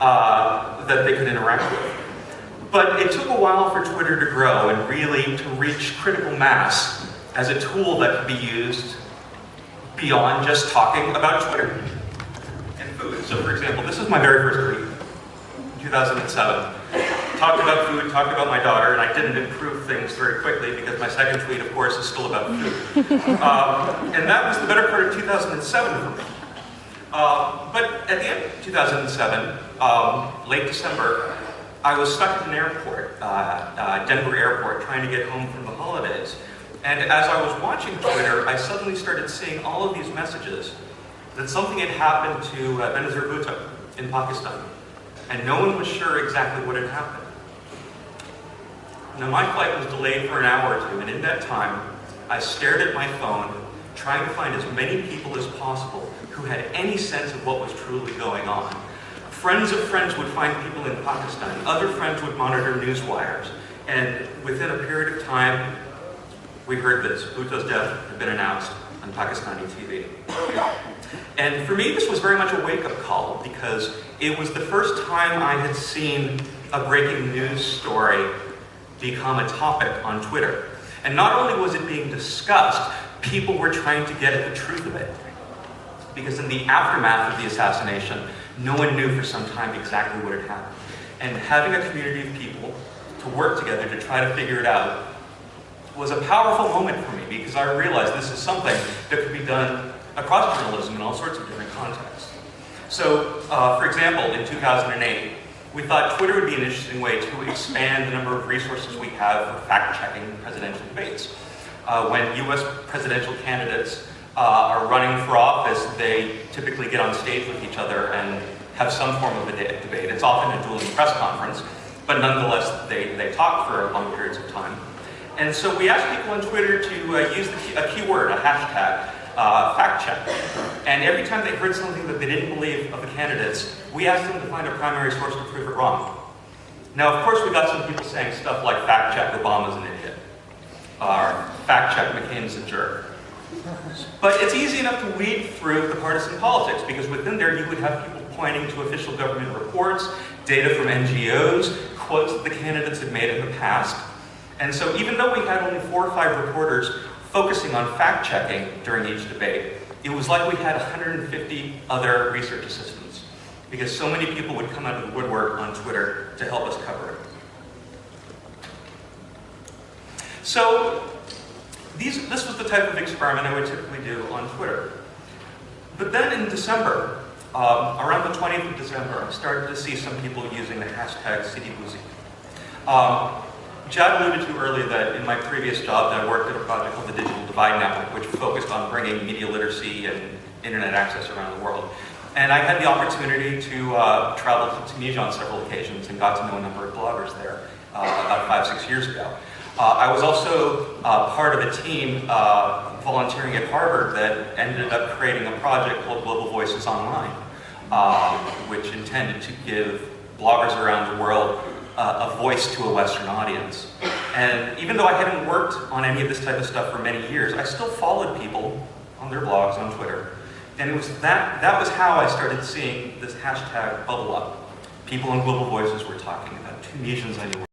that they could interact with. But it took a while for Twitter to grow and really to reach critical mass as a tool that could be used beyond just talking about Twitter and food. So for example, this is my very first tweet in 2007. Talked about food, talked about my daughter, and I didn't improve things very quickly because my second tweet, of course, is still about food. And that was the better part of 2007 for me. But at the end of 2007, late December, I was stuck at an airport, Denver airport, trying to get home from the holidays. And as I was watching Twitter, I suddenly started seeing all of these messages that something had happened to Benazir Bhutto in Pakistan. And no one was sure exactly what had happened. Now my flight was delayed for an hour or two, and in that time, I stared at my phone, trying to find as many people as possible who had any sense of what was truly going on. Friends of friends would find people in Pakistan. Other friends would monitor news wires. And within a period of time, we heard this. Bhutto's death had been announced on Pakistani TV. And for me, this was very much a wake-up call because it was the first time I had seen a breaking news story become a topic on Twitter. And not only was it being discussed, people were trying to get at the truth of it. Because in the aftermath of the assassination, no one knew for some time exactly what had happened. And having a community of people to work together to try to figure it out was a powerful moment for me because I realized this is something that could be done across journalism in all sorts of different contexts. So, for example, in 2008, we thought Twitter would be an interesting way to expand the number of resources we have for fact-checking presidential debates. When US presidential candidates are running for office, they typically get on stage with each other and have some form of a debate. It's often a dueling press conference, but nonetheless, they talk for long periods of time. And so we asked people on Twitter to use a keyword, a hashtag, fact check. And every time they heard something that they didn't believe of the candidates, we asked them to find a primary source to prove it wrong. Now, of course, we got some people saying stuff like fact check Obama's an idiot, or fact check McCain's a jerk. But it's easy enough to weed through the partisan politics because within there you would have people pointing to official government reports, data from NGOs, quotes that the candidates had made in the past. And so even though we had only 4 or 5 reporters focusing on fact-checking during each debate, it was like we had 150 other research assistants because so many people would come out of the woodwork on Twitter to help us cover it. So this was the type of experiment I would typically do on Twitter. But then in December, around the 20th of December, I started to see some people using the hashtag #CityBuzi. Chad alluded to earlier that in my previous job I worked at a project called the Digital Divide Network, which focused on bringing media literacy and internet access around the world. And I had the opportunity to travel to Tunisia on several occasions and got to know a number of bloggers there about 5-6 years ago. I was also part of a team volunteering at Harvard that ended up creating a project called Global Voices Online, which intended to give bloggers around the world a voice to a Western audience. And even though I hadn't worked on any of this type of stuff for many years, I still followed people on their blogs on Twitter. And it was that was how I started seeing this hashtag bubble up. People on Global Voices were talking about Tunisians anywhere.